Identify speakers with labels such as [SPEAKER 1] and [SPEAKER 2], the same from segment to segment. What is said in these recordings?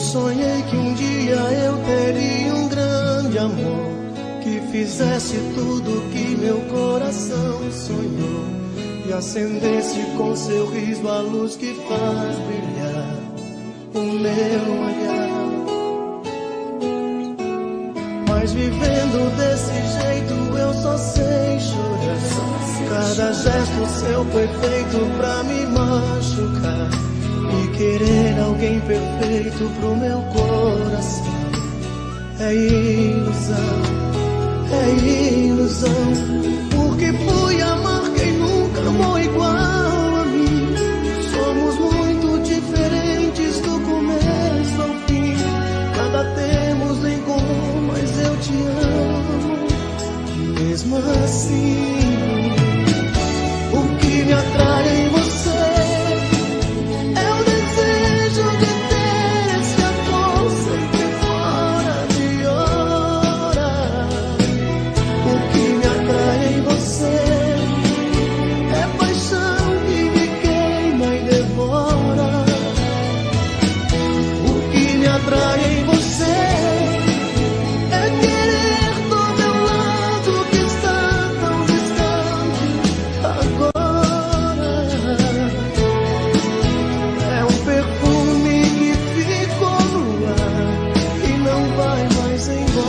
[SPEAKER 1] sonhei que um dia eu teria um grande amor que fizesse tudo que meu coração sonhou e acendesse com seu riso a luz que faz brilhar o meu olhar. Mas vivendo desse jeito eu só sei chorar. Cada gesto seu foi feito pra me machucar e querer alguém perfeito pro meu coração é ilusão, é ilusão. Porque fui amar quem nunca amou igual a mim. Somos muito diferentes do começo ao fim. Nada temos em comum, mas eu te amo mesmo assim. O que me atrai em você é o desejo de ter esse amor sempre fora de hora. O que me atrai em você é paixão que me queima e devora. O que me atrai em você é querer do meu lado que está tão distante agora. É um perfume que ficou no ar e não vai mais embora.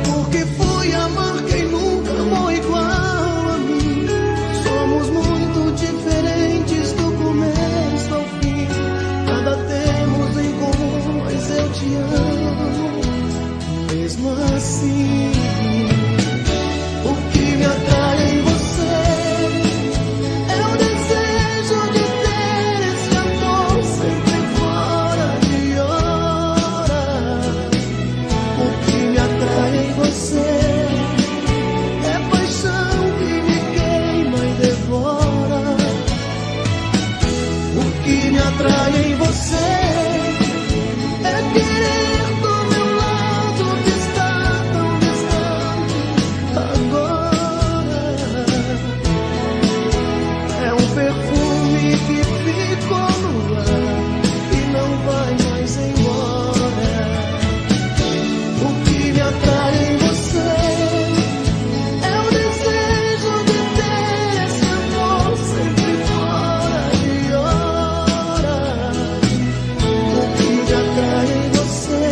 [SPEAKER 1] Porque fui amar quem nunca amou igual a mim. Somos muito diferentes do começo ao fim. Nada temos em comum, mas eu te amo mesmo assim. O que me atrai em você é o desejo de ter esse amor sempre fora de hora. O que me atrai em você é paixão que me queima e devora. O que me atrai em você é querer do meu lado que está tão distante agora. É um perfume que ficou no ar e não vai mais embora. O que me atrai em você é o desejo de ter esse amor sempre fora de hora. O que me atrai em você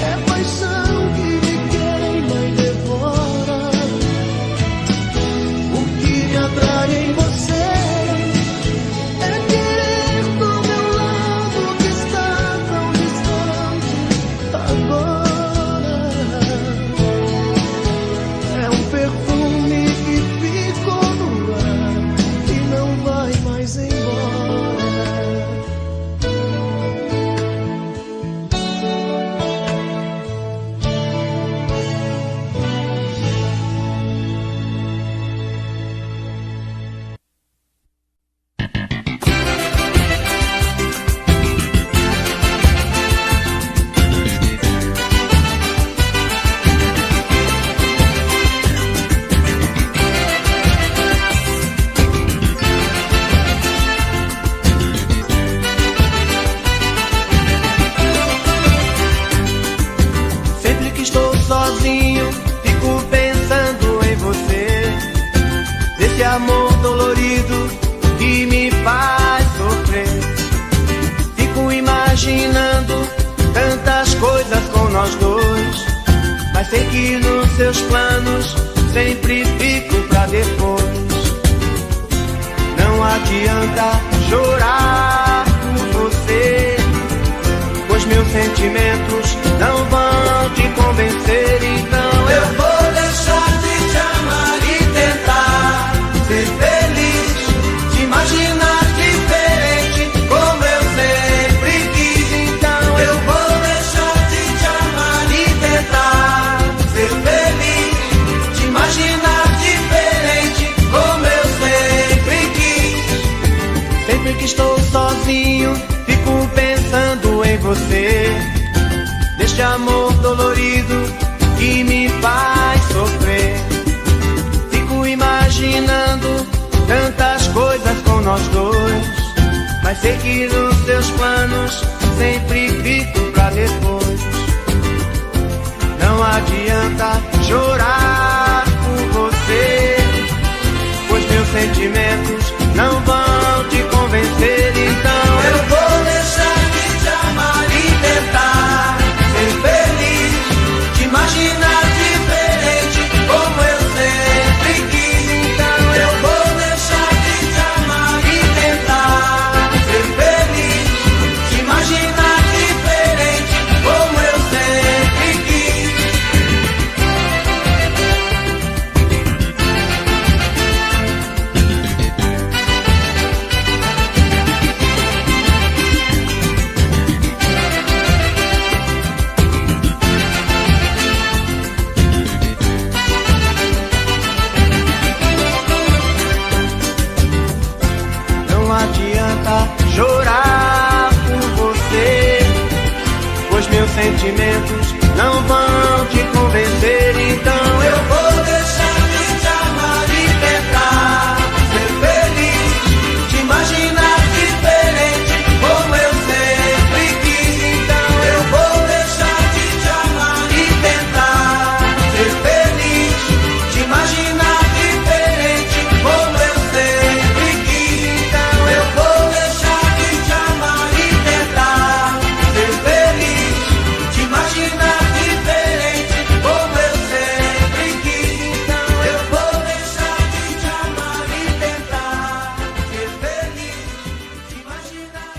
[SPEAKER 1] é paixão que me queima e devora. O que me atrai em você é querer do meu lado que está tão distante agora. É um perfume que ficou no ar e não vai mais embora.
[SPEAKER 2] Sempre que estou sozinho, fico pensando em você. Desse amor dolorido que me faz sofrer. Fico imaginando tantas coisas com nós dois, mas sei que nos seus planos sempre fico pra depois. Não adianta chorar por você, pois meus sentimentos não vão te convencer. Então eu vou deixar de te amar e tentar ser feliz, te imaginar diferente como eu sempre quis. Então eu vou deixar de te amar e tentar ser feliz, te imaginar diferente como eu deste amor dolorido que me faz sofrer. Fico imaginando tantas coisas com nós dois, mas sei que nos teus planos sempre fico pra depois. Não adianta chorar por você, pois meus sentimentos não vão te convencer. Então eu vou deixar de te amar e tentar ser feliz, te imaginar diferente como eu sempre quis. Então eu vou deixar de te amar e tentar ser feliz, te imaginar diferente como eu sempre quis. Não adianta chorar por você, pois meus sentimentos não vão te convencer. Então eu vou deixar de te amar e tentar ser feliz, te imaginar diferente como eu sempre quis. Então eu vou deixar de te amar e tentar ser feliz, te imaginar diferente como eu sempre quis. Então eu vou deixar de te amar e tentar ser feliz, te imaginar diferente como eu sempre quis. Então eu vou deixar de te amar e tentar ser feliz, te imaginar.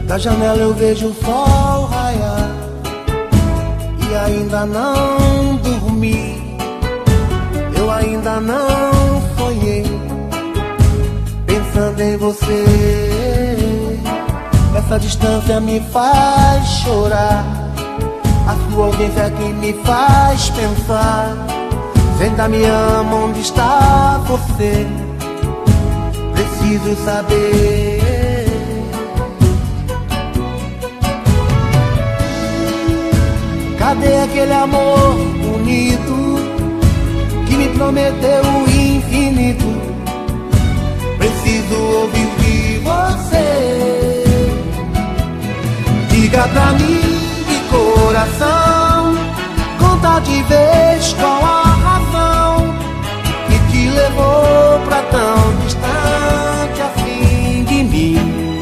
[SPEAKER 1] Da janela eu vejo o sol raiar e ainda não dormi, eu ainda não sonhei, pensando em você. Essa distância me faz chorar, a sua ausência é que me faz pensar. Você ainda me ama, onde está você? Preciso saber. Cadê aquele amor bonito que me prometeu o infinito? Preciso ouvir de você. Diga pra mim de coração, conta de vez qual a razão que te levou pra tão distante assim de mim.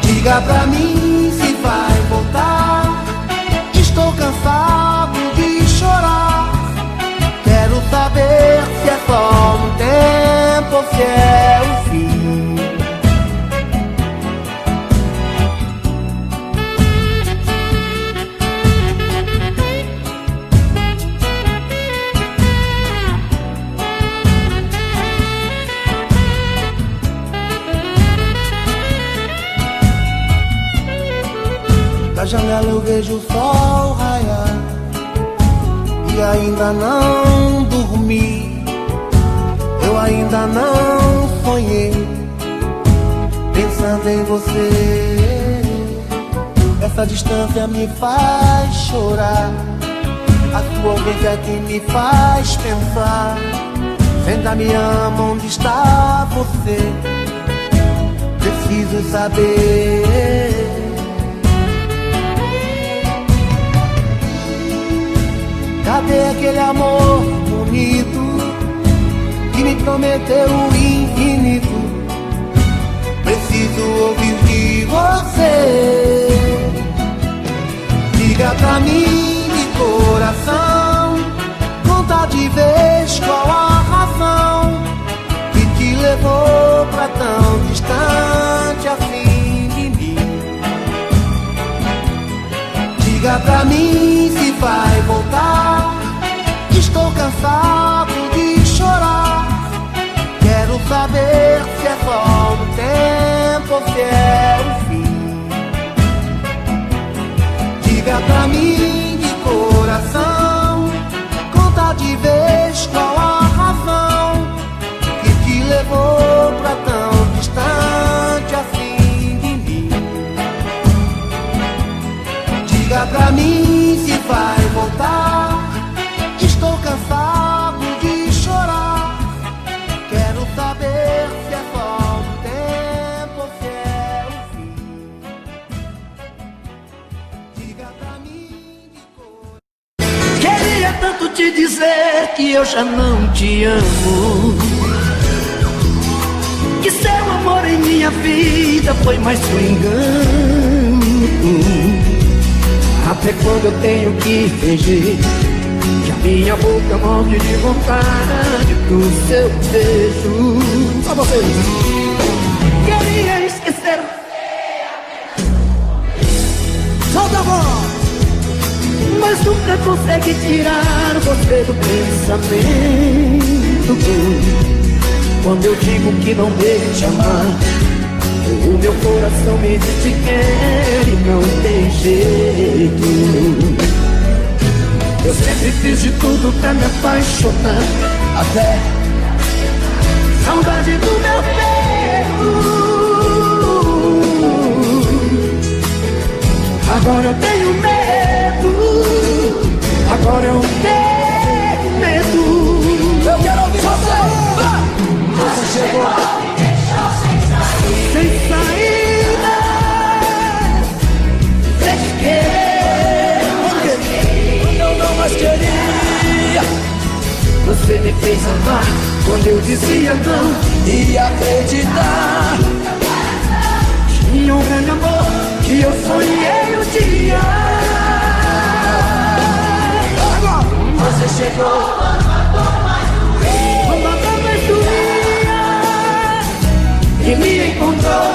[SPEAKER 1] Diga pra mim se vai voltar. Estou cansado de chorar. Quero saber se é só um tempo ou se é o fim. Da janela eu vejo o sol raiar e ainda não dormi, eu ainda não sonhei, pensando em você. Essa distância me faz chorar, a sua ausência é que me faz pensar. Você ainda me ama, onde está você? Preciso saber. Cadê aquele amor bonito que me prometeu o infinito? Preciso ouvir de você. Diga pra mim de coração, conta de vez qual a razão que te levou pra tão distante assim de mim. Diga pra mim se vai voltar. Estou cansado de chorar. Quero saber se é só um tempo ou se é o fim. tanto te dizer que eu já não te amo, que seu amor em minha vida foi mais um engano. Até quando eu tenho que fingir que a minha boca morre de vontade do seu beijo. Só vocês. Queria esquecer. Solta a voz. Mas nunca consegue tirar você do pensamento. Quando eu digo que não devo te amar, o meu coração me diz que quer e não tem jeito. Eu sempre fiz de tudo pra me apaixonar, até saudade do meu peito. Agora eu tenho medo, agora eu tenho medo. Eu quero ouvir você. Você chegou sem saída, sem querer, eu não mais queria. Você me fez amar quando eu dizia não e acreditar. Tinha um grande amor que eu sonhei um dia. Agora você chegou, uma dor mais doía, que me encontrou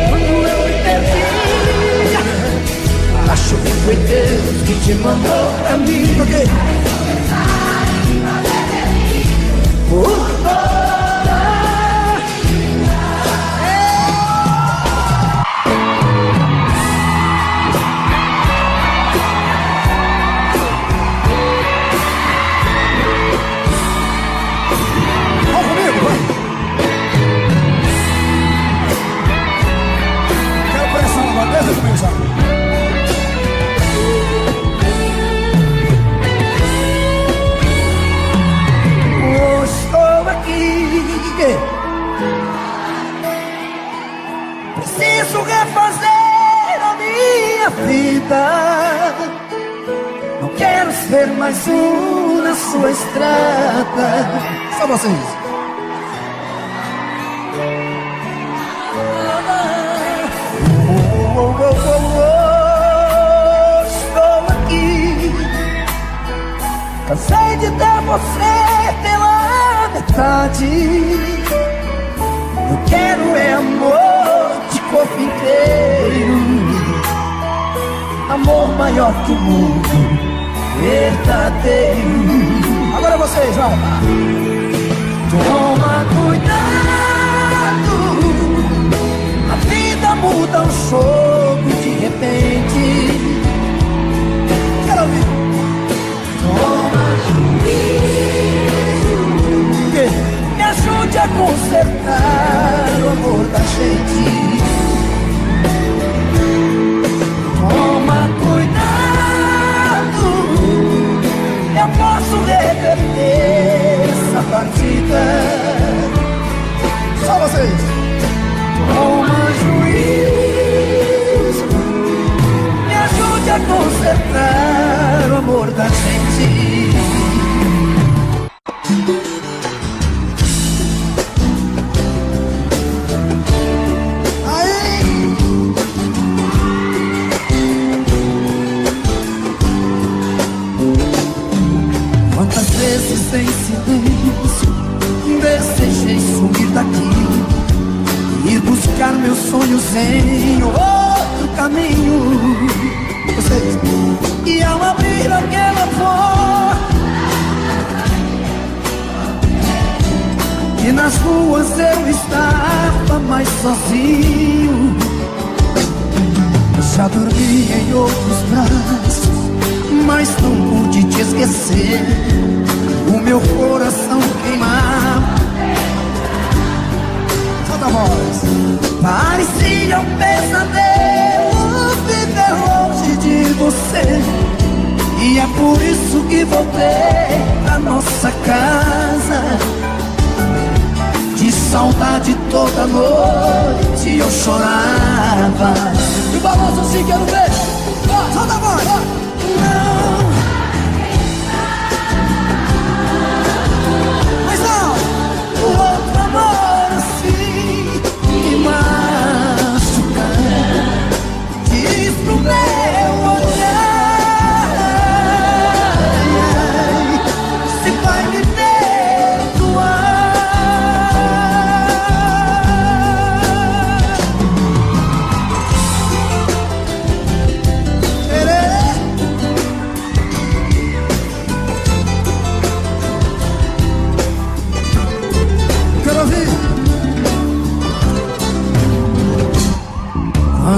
[SPEAKER 1] quando eu me perdi. Acho que foi Deus que te mandou pra mim. Preciso refazer a minha vida. Não quero ser mais um na sua estrada. Só vocês. Estou aqui, cansei de ter você pela metade. Eu quero é amor de corpo inteiro, amor maior que o mundo, verdadeiro. Agora vocês, vai. Toma cuidado, a vida muda um jogo de repente. Quero ouvir. Toma juízo, me ajude a consertar o amor da gente. Toma cuidado, eu posso reverter essa partida. Só vocês. Toma juízo, me ajude a consertar o amor da gente. Sem silêncio, desejei sumir daqui e buscar meus sonhos em outro caminho. Vocês. E ao abrir aquela porta, e nas ruas eu estava mais sozinho. Já dormi em outros braços, mas não pude te esquecer. O meu coração queimava. Solta a voz. Parecia um pesadelo viver longe de você. E é por isso que voltei pra nossa casa. De saudade toda noite eu chorava. E o balanço assim, quero ver. Solta a voz. Não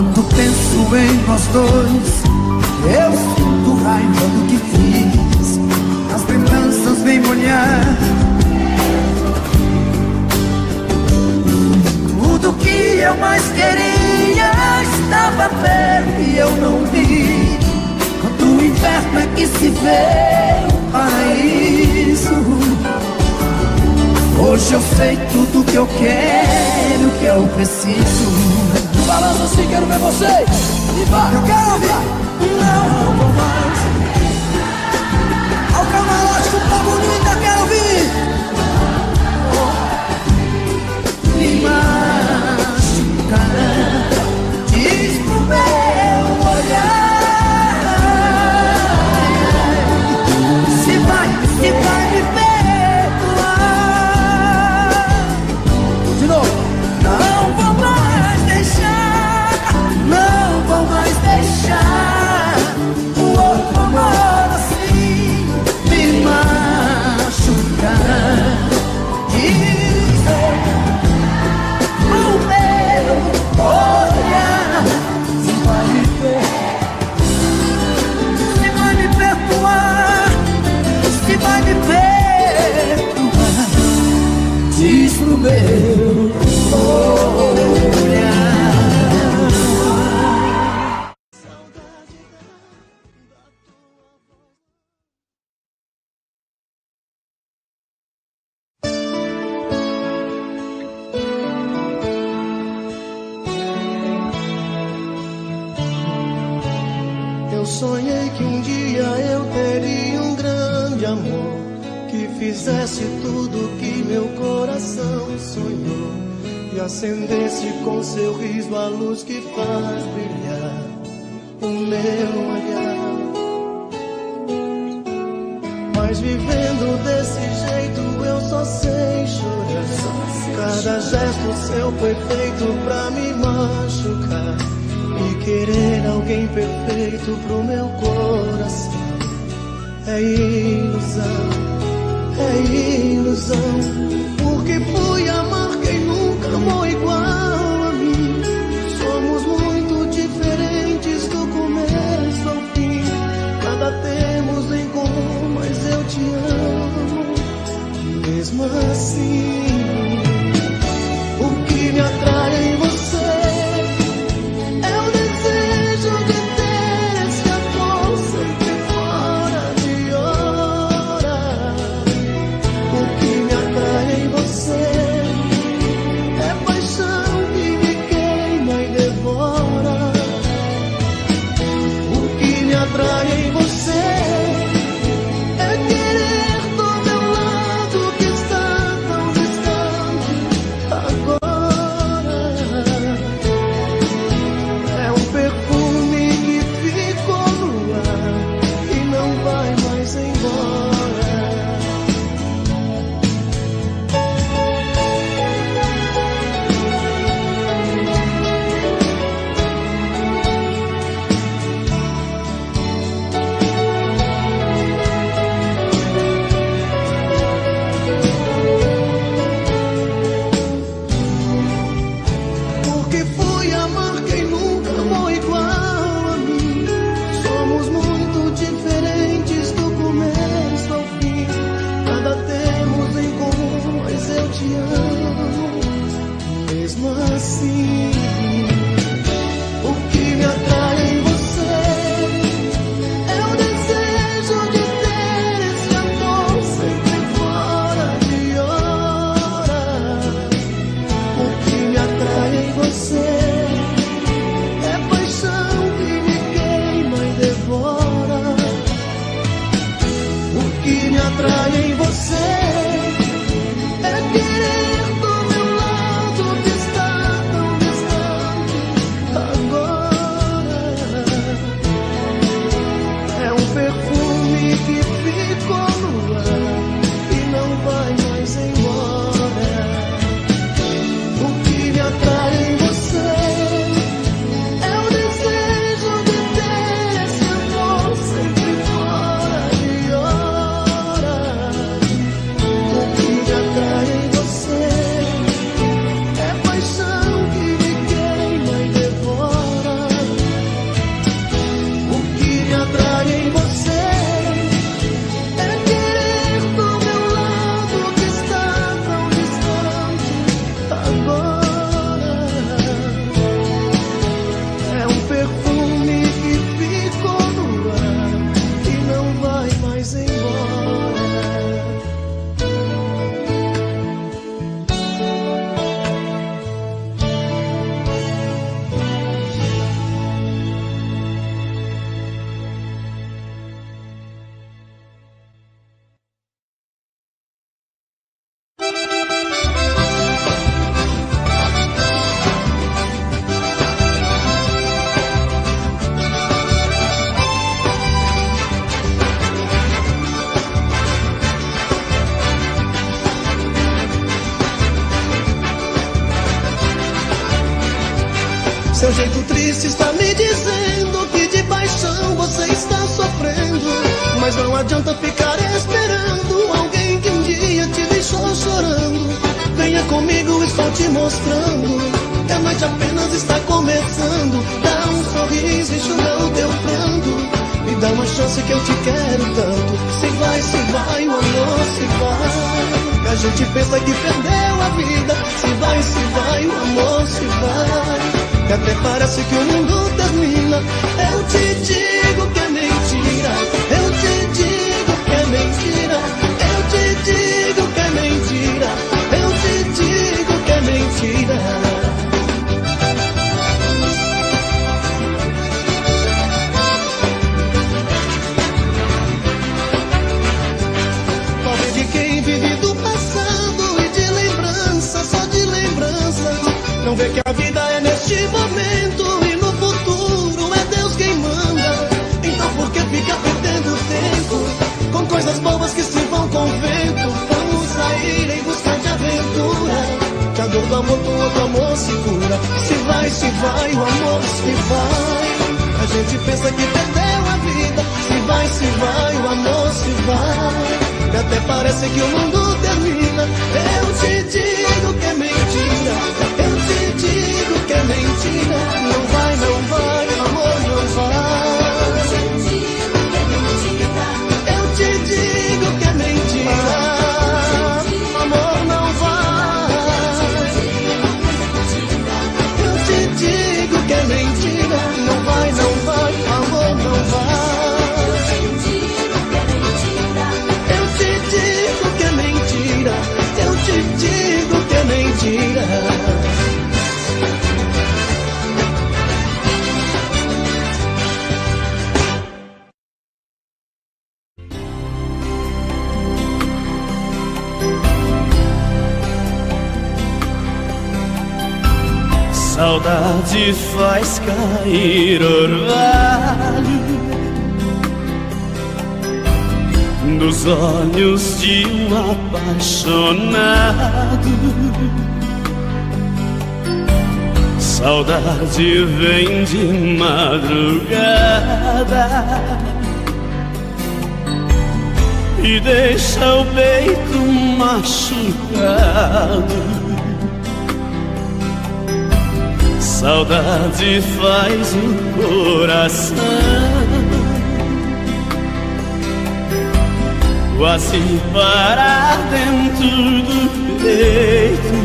[SPEAKER 3] Quando penso em nós dois, eu sinto raiva do que fiz. As lembranças vêm molhar tudo que eu mais queria. Estava perto e eu não vi. Quando o inverno é que se vê o paraíso. Hoje eu sei tudo que eu quero, que eu preciso.
[SPEAKER 4] Balança assim, quero ver você. E vai,
[SPEAKER 3] eu quero ouvir. Não vou mais ao camarote com tá bonita, quero ouvir. Me machucar, diz pro meu olhar. Se vai me perdoar.
[SPEAKER 4] de novo.
[SPEAKER 3] Não vou mais deixar, não vou mais deixar o outro amor assim me machucar. Dizer ao meu olhar, se vai me perdoar, se vai me perdoar, diz pro meu olhar.
[SPEAKER 1] Eu sonhei que um dia eu teria um grande amor que fizesse tudo que meu coração sonhou e acendesse com seu riso a luz que faz brilhar o meu olhar. Mas vivendo desse jeito eu só sei chorar. Cada gesto seu foi feito pra me machucar e querer alguém perfeito pro meu coração é ilusão, porque fui amar quem nunca amou igual a mim. Somos muito diferentes do começo ao fim, nada temos em comum, mas eu te amo mesmo assim. O que me atrai em você é o desejo de ter esse amor sempre fora de hora. O que me atrai em você é paixão que me queima e devora. O que me atrai em você é querer do meu lado que está tão distante agora. É um perfume que ficou no ar e não vai mais embora. Porque fui amar quem nunca amou igual a mim. Somos muito diferentes do começo ao fim, nada temos em comum, mas eu te amo mesmo assim. O que me atrai em você é o desejo de ter esse amor sempre fora de hora. O que me atrai em você Seu jeito triste está me dizendo que de paixão você está sofrendo. Mas não adianta ficar esperando alguém que um dia te deixou chorando. Venha comigo, estou te mostrando que a noite apenas está começando. Dá um sorriso, enxuga o teu pranto. Me dá uma chance que eu te quero tanto. Se vai, o amor se vai. A gente pensa que perdeu a vida. Se vai, o amor se vai. Que até parece que o mundo termina. Eu te digo que é mentira. Eu te digo que é mentira. Eu te digo que é mentira. Eu te digo que é mentira. Não vê que a vida é neste momento e no futuro é Deus quem manda. Então por que fica perdendo tempo com coisas bobas que se vão com o vento? Vamos sair em busca de aventura, que a dor do amor com outro amor se cura. Se vai, o amor se vai. A gente pensa que perdeu a vida. Se vai, o amor se vai. Que até parece que o mundo termina. Eu te digo que é mentira. Eu te digo que é mentira. Não vai, amor, não vai. Eu te digo que é mentira. Amor, não vai. Eu te digo que é mentira. Não vai, amor, não vai. Eu te digo que é mentira. Eu te digo que é mentira.
[SPEAKER 5] Saudade faz cair orvalho nos olhos de um apaixonado. Saudade vem de madrugada e deixa o peito machucado. Saudade faz o coração quase parar dentro do peito.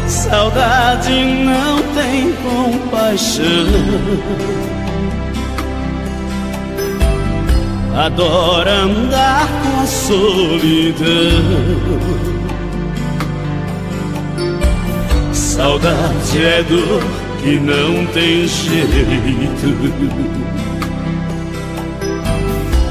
[SPEAKER 5] Saudade não tem compaixão, adora andar com a solidão. Saudade é dor que não tem jeito.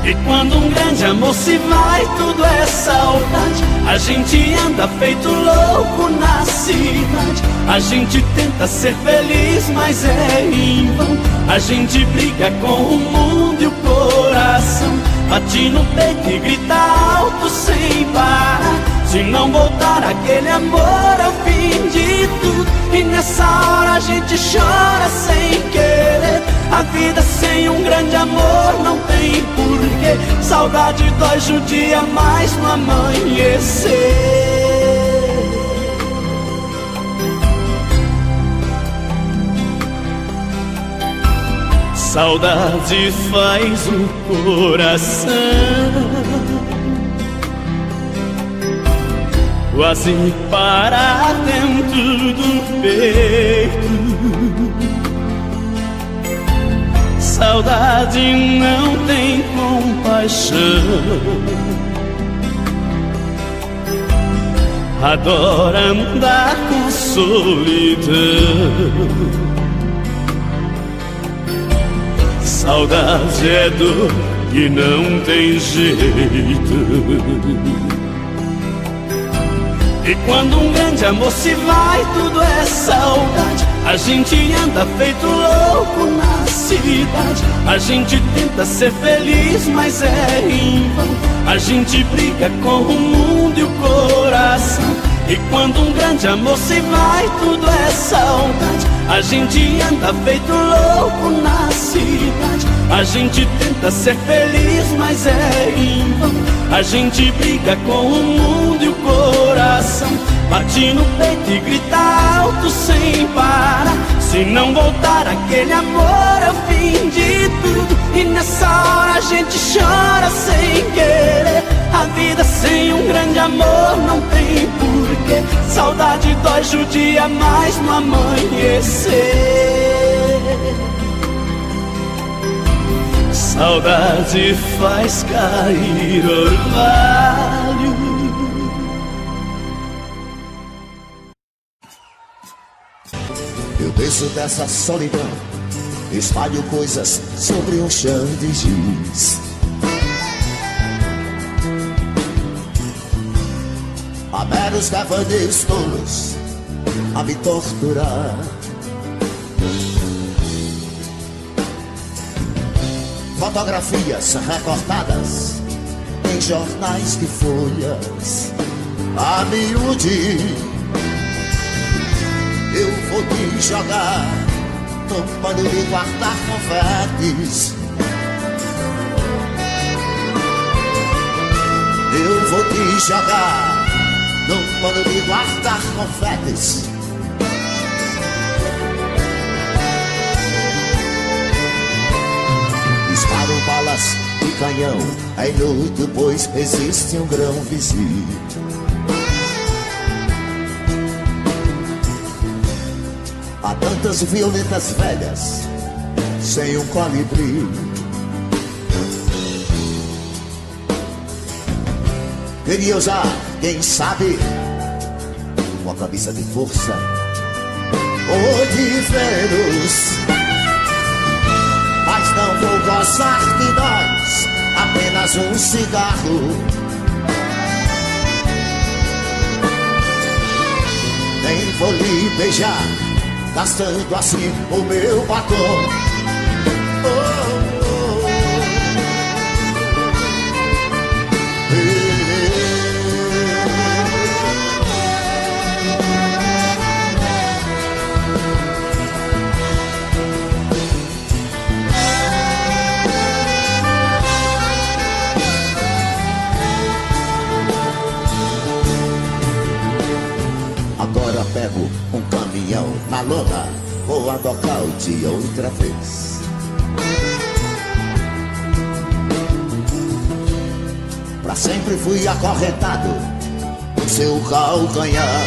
[SPEAKER 5] E quando um grande amor se vai, tudo é saudade. A gente anda feito louco na cidade. A gente tenta ser feliz, mas é em vão. A gente briga com o mundo e o coração bate no peito e grita alto sem parar. Se não voltar aquele amor é o fim de tudo. E nessa hora a gente chora sem querer. A vida sem um grande amor não tem porquê. Saudade dói, judia mais no amanhecer. Saudade faz o coração quase parar dentro do peito. Saudade não tem compaixão, adora andar com a solidão. Saudade é dor que não tem jeito. E quando um grande amor se vai, tudo é saudade. A gente anda feito louco na cidade. A gente tenta ser feliz, mas é em vão. A gente briga com o mundo e o coração E quando um grande amor se vai, tudo é saudade. A gente anda feito louco na cidade. A gente tenta ser feliz, mas é em vão. A gente briga com o mundo e o coração bate no peito e grita alto sem parar. Se não voltar aquele amor é o fim de tudo. E nessa hora a gente chora sem querer. A vida sem um grande amor não tem porquê. Saudade dói, judia mais no amanhecer. Saudade faz cair orvalho.
[SPEAKER 6] Eu desço dessa solidão, espalho coisas sobre um chão de giz. Há meros devaneios tolos a me torturar. Fotografias recortadas em jornais de folhas a miúde. Eu vou te jogar no pano de guardar confetes. Eu vou te jogar no pano de guardar confetes. Disparo balas de canhão, é inútil, pois existe um grão vizinho. Há tantas violetas velhas sem um colibri. Queria usar, quem sabe, uma camisa de força ou de Vênus, mas não vou gozar de nós, apenas um cigarro. Nem vou lhe beijar, gastando assim o meu batom. Oh, oh, oh. Agora pego um caminhão na lona, vou a nocaute outra vez. Pra sempre fui acorrentado no seu calcanhar.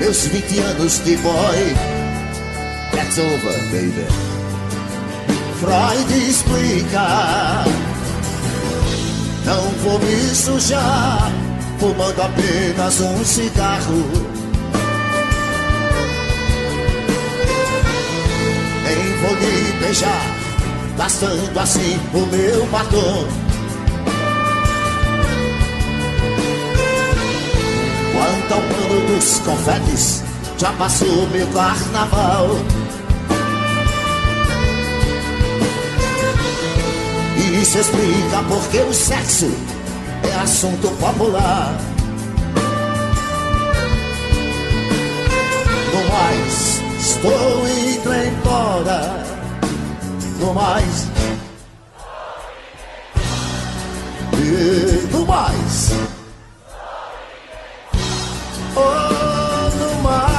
[SPEAKER 6] Meus 20 anos de boy, that's over, baby. Freud explica. Não vou me sujar fumando apenas um cigarro. Nem vou lhe beijar, gastando assim o meu batom. Quanto ao plano dos confetes, já passou meu carnaval. Isso explica porque o sexo é assunto popular. No mais, estou indo embora. No mais, e no mais, oh, no mais.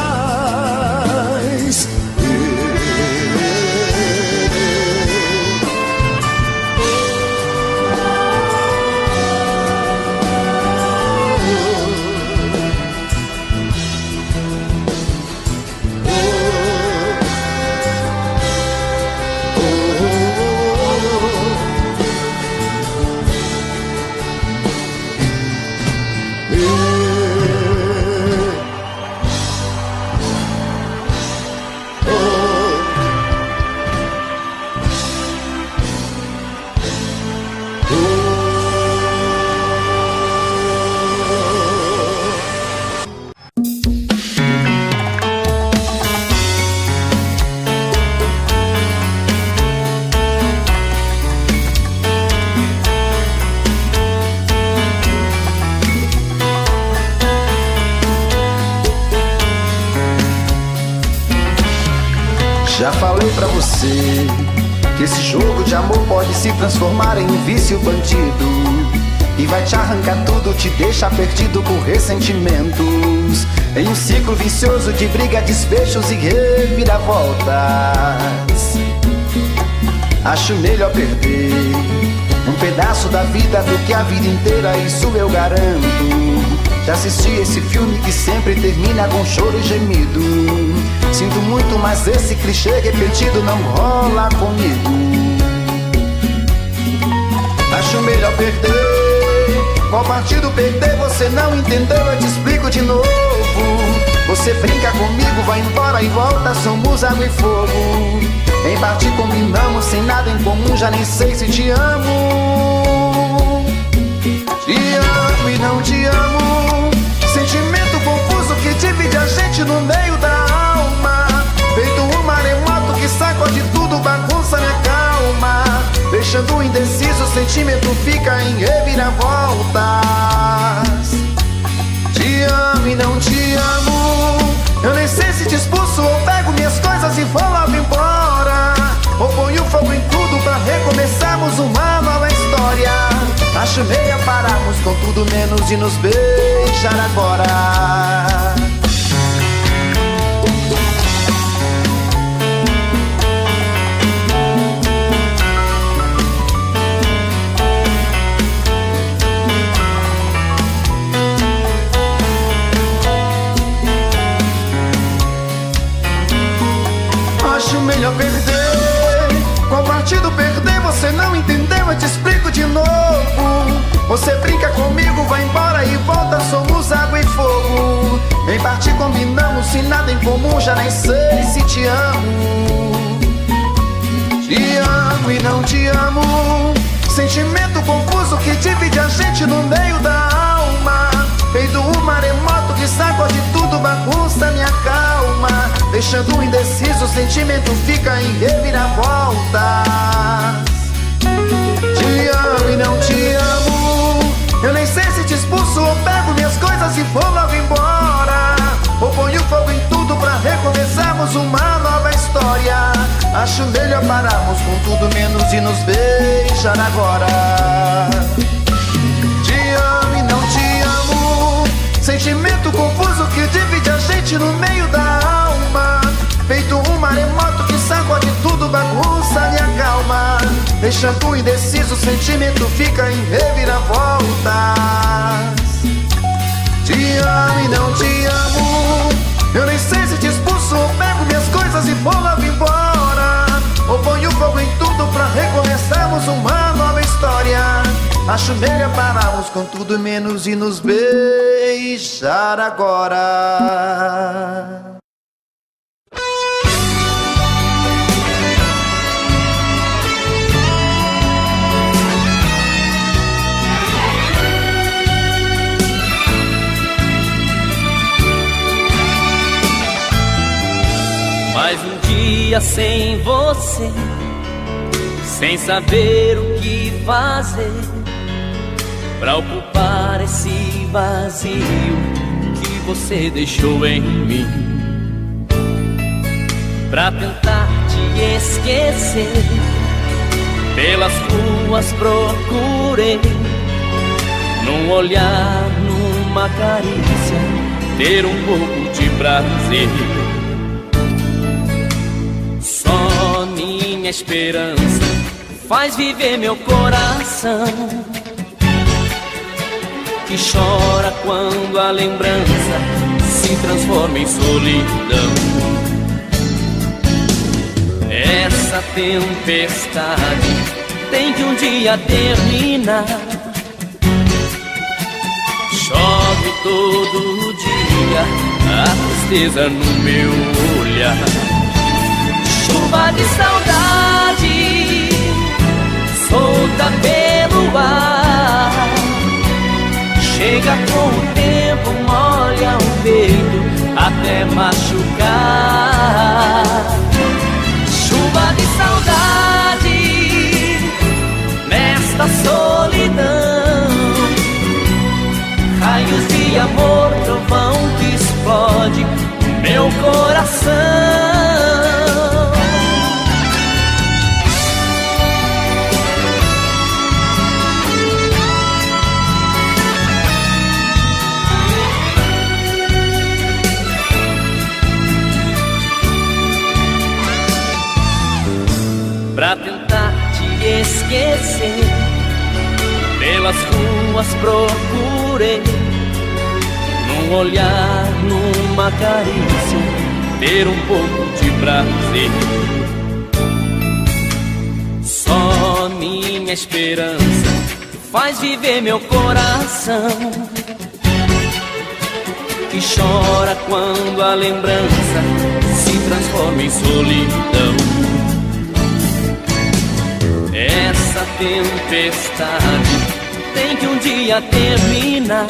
[SPEAKER 7] Já falei pra você que esse jogo de amor pode se transformar em um vício bandido, e vai te arrancar tudo, te deixar perdido com ressentimentos, em um ciclo vicioso de briga, desfechos e reviravoltas. Acho melhor perder um pedaço da vida do que a vida inteira, isso eu garanto. Já assisti esse filme que sempre termina com choro e gemido. Sinto muito, mas esse clichê repetido não rola comigo. Acho melhor perder. Qual partido perder? Você não entendeu, eu te explico de novo. Você brinca comigo, vai embora e volta, somos água e fogo. Em parte combinamos, sem nada em comum, já nem sei se te amo. Te amo e não te amo, sentimento confuso que divide a gente no meio da alma. Feito um maremoto que sacode tudo, bagunça minha calma. Deixando indeciso, o sentimento fica em reviravoltas. Te amo e não te amo, eu nem sei se te expulso ou pego minhas coisas e vou logo embora, ou ponho fogo em tudo pra recomeçarmos uma nova história. Acho melhor pararmos com tudo menos de nos beijar agora. Acho melhor perder. Qual partido perder? Você não entendeu, eu te explico de novo. Você brinca comigo, vai embora e volta, somos água e fogo. Em parte combinamos, sem nada em comum, já nem sei se te amo. Te amo e não te amo, sentimento confuso que divide a gente no meio da alma. Feito um maremoto que sacode tudo, bagunça minha calma. Deixando indeciso, o sentimento fica em reviravoltas. Te amo e não te amo, eu nem sei se te expulso ou pego minhas coisas e vou logo embora, ou ponho fogo em tudo pra recomeçarmos uma nova história. Acho melhor pararmos com tudo menos de nos beijar agora. Te amo e não te amo, sentimento confuso que divide a gente no meio da alma. Feito um maremoto que sacode tudo, bagunça minha calma. Deixando indeciso, o sentimento fica em reviravoltas. Te amo e não te amo, eu nem sei se te expulso ou pego minhas coisas e vou logo embora, ou ponho fogo em tudo pra recomeçarmos uma nova história. Acho melhor pararmos com tudo menos e nos beijar agora.
[SPEAKER 5] Mais um dia sem você, sem saber o que fazer pra ocupar esse vazio que você deixou em mim. Pra tentar te esquecer, pelas ruas procurei, num olhar, numa carícia, ter um pouco de prazer. Só minha esperança faz viver meu coração, que chora quando a lembrança se transforma em solidão. Essa tempestade tem que um dia terminar. Chove todo dia a tristeza no meu olhar. Chuva de saudade solta pelo ar, chega com o tempo, molha o peito até machucar. Chuva de saudade nesta solidão, raios de amor, trovão que explode meu coração. pelas ruas procurei, num olhar, numa carícia, ter um pouco de prazer. Só minha esperança faz viver meu coração, que chora quando a lembrança se transforma em solidão. Essa tempestade tem que um dia terminar.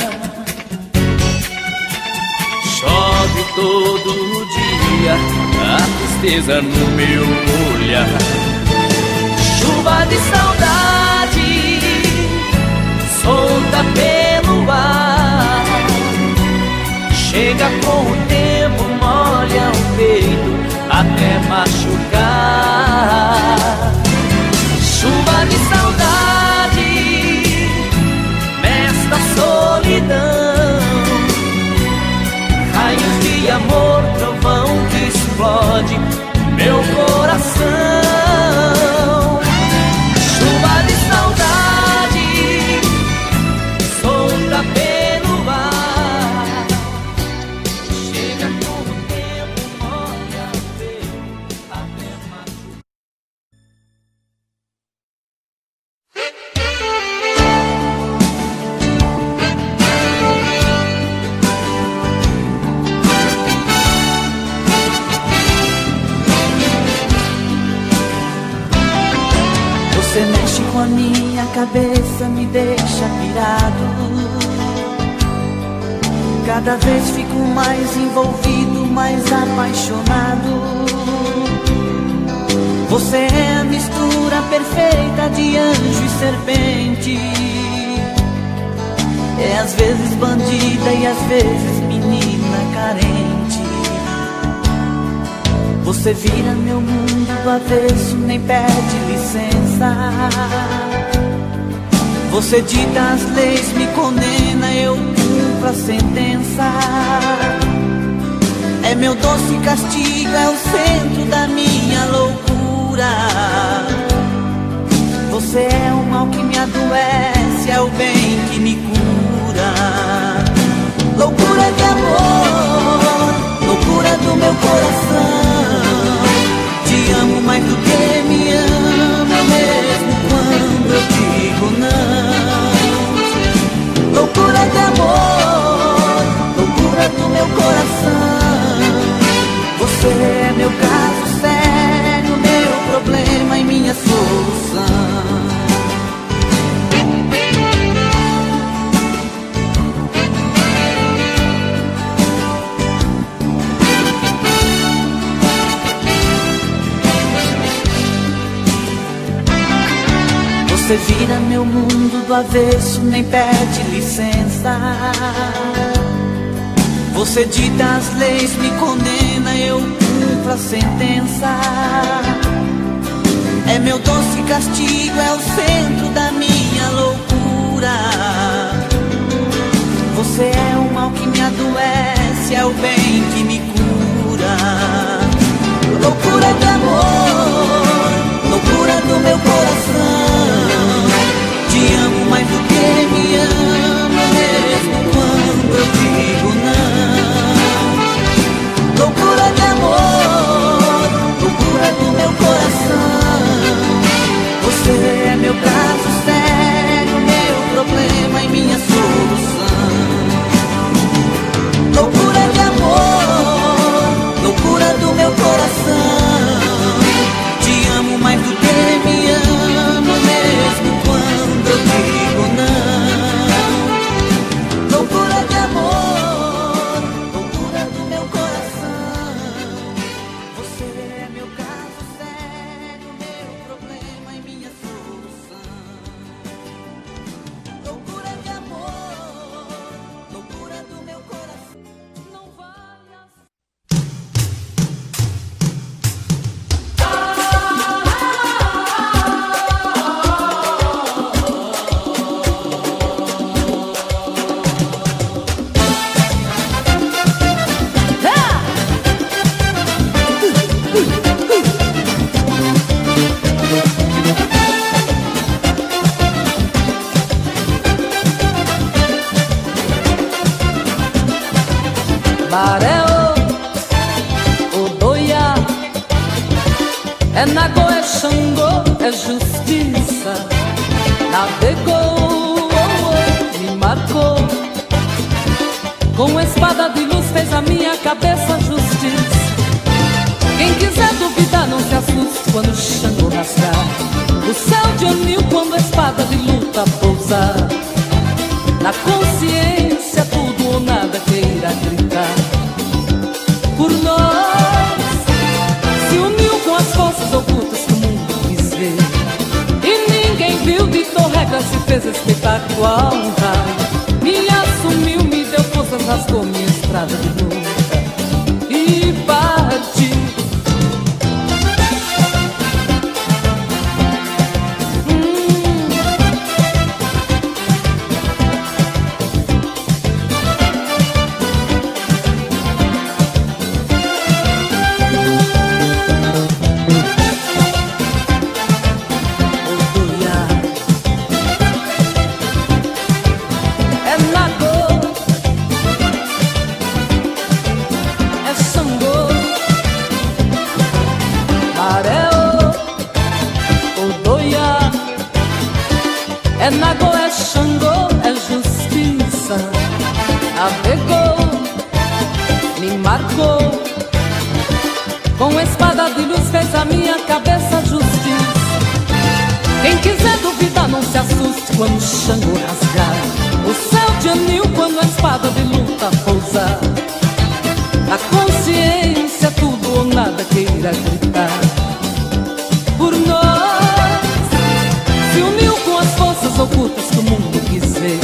[SPEAKER 5] Chove todo dia a tristeza no meu olhar. Chuva de saudade solta pelo ar, chega com o tempo, molha o peito até machucar. Chuva de saudade nesta solidão, raios de amor, trovão que explode meu coração. Chuva de saudade solta pelo ar, chega com o tempo, molha o peito até machucar.
[SPEAKER 3] Você mexe com a minha cabeça, me deixa pirado. Cada vez fico mais envolvido, mais apaixonado. Você é a mistura perfeita de anjo e serpente. É às vezes bandida e às vezes menina carente. Você vira meu mundo do avesso, nem pede licença. Você dita as leis, me condena, eu cumpro a sentença. É meu doce castigo, é o centro da minha loucura. Você é o mal que me adoece, é o bem que me cura. Loucura de amor, loucura do meu coração. Te amo mais do que me ama, mesmo quando eu digo não. Loucura de amor, loucura do meu coração. Você é meu caso sério, meu problema e minha solução. Você vira meu mundo do avesso, nem pede licença. Você dita as leis, me condena, eu cumpro a sentença. É meu doce castigo, é o centro da minha loucura. Você é o mal que me adoece, é o bem que me cura. Loucura de amor, loucura do meu coração. Te amo mais do que me ama, mesmo quando eu digo não. Loucura de amor, loucura do meu coração. Você é meu caso sério, meu problema e minha solução. Loucura de amor, loucura do meu coração. Te amo mais do que me ama, mesmo quando eu digo não.
[SPEAKER 8] Maré, Odoia, é Nagô, é Xangô, é justiça. Navegou, me marcou, com espada de luz fez a minha cabeça justiça. Quem quiser duvidar não se assuste quando o Xangô rasgar o céu de anil, quando a espada de luta pousar. Na consciência tudo ou nada queira gritar. Por nós se uniu com as forças ocultas que o mundo quis ver, e ninguém viu, ditou regras, se fez espetáculo a um raio. Me assumiu, me deu forças, rasgou minha estrada de luta e partiu. É Nagô, é Xangô, é justiça. Navegou, me marcou, com espada de luz fez a minha cabeça justiça. Quem quiser duvidar não se assuste quando o Xangô rasgar o céu de anil, quando a espada de luta pousar. A consciência tudo ou nada queira gritar. Por nós se uniu com as forças ocultas que o mundo quis ver,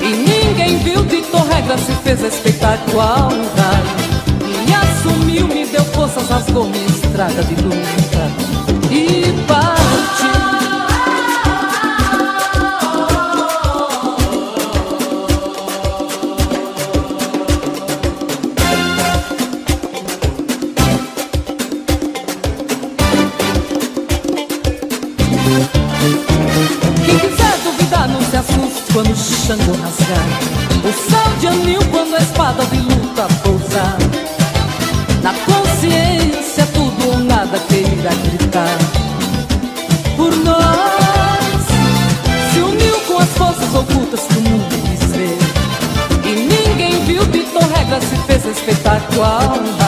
[SPEAKER 8] e ninguém viu, ditou regras, se fez espetáculo a um raio. Me assumiu, me deu forças, rasgou minha estrada de luta e partiu. Quem quiser duvidar não se assuste quando o Xangô rasgar o céu de anil, quando a espada de luta pousar. Na consciência tudo ou nada queira gritar. Por nós se uniu com as forças ocultas que o mundo quis ver, e ninguém viu, ditou regras, se fez espetáculo.